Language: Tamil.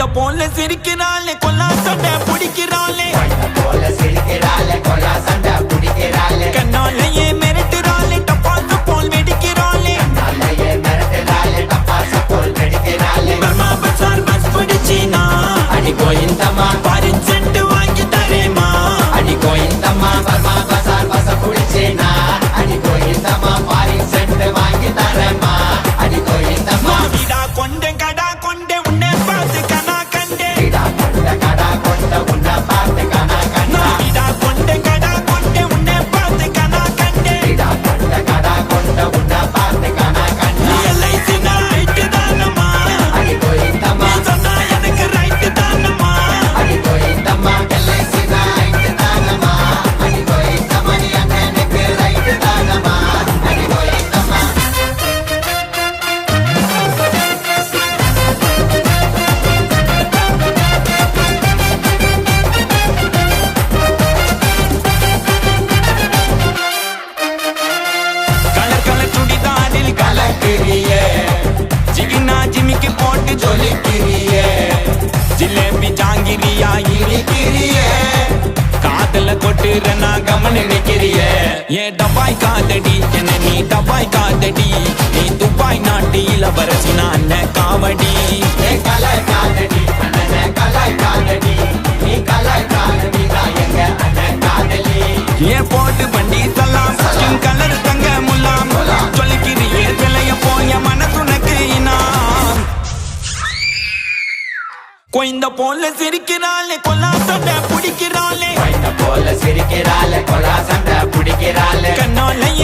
கொய்ந்த போல சிரிக்கிறாளே கொல்லா சண்டை பிடிக்கிறாளே கண்ணாலேயே மிரட்டுறாளே டப்பாசு போல் வெடிக்கிறாளே பர்மா பசார் பஸ் பிடிச்சினா அடி கோயிந்தம்மா பாரின் சென்ட் வாங்கி தரேமா அடி கோயிந்தம்மா பர்மா பசார் பஸ் பிடிச்சினா அடி கோயிந்தம்மா பாரின் சென்ட் வாங்கி தரேமா அடி கோயிந்தம்மா விடா கொண்டே கடா கொண்டே உன்னை பார்த்து கனா கண்டே விடா கொண்டே கடா கொண்டே உன்னை பார்த்து கனா கண்டே விடா கொண்டே கடா கொண்டே உன்னை பார்த்து கனா கண்டே விடா கொண்டே கடா கொண்டே உன்னை பார்த்து கனா கண்டே எல்ஐசி ரைட் தானம்மா அடி கோயிந்தம்மா சொன்னா எனக்கு ரைட் தானம்மா அடி கோயிந்தம்மா எல்ஐசி ரைட் தானம்மா அடி கோயிந்தம்மா நீ எனக்கு ரைட் தானம்மா அடி கோயிந்தம்மா கலர் கலர் சுடிதாரில் கலக்கிறியே ஜிகினா ஜிமிக்கு போட்டு ஜொலிக்கிறியே ஜிலேபி ஜாங்கிரியா இனிக்கிறியே காதல கொட்டுறனா கமன் நிக்கிறியே ஏ டபாய் காதடி என்ன நீ டபாய் காதடி நீ துபாய் நாட்டு இளவரசி நான் காவடி ஏ கலாய் காதடி அண்ணன் கலாய் காதடி நீ கலாய் காதடி தான் எங்க அண்ணன் காதலி ஏ போட்டு வண்டி சலாம் ஸ்கின் கலர் தங்க முலாம் சொல்லிக்கிறியே சிலைய போய மனசுனக்கு இனாம் கொய்ந்த போல சிரிக்கிறாளே கொல்லா சண்டை பிடிக்கிறாளே கொய்ந்த போல சிரிக்கிறாளே கொல்லா சண்டை பிடிக்கிறாளே கண்ணாலேயே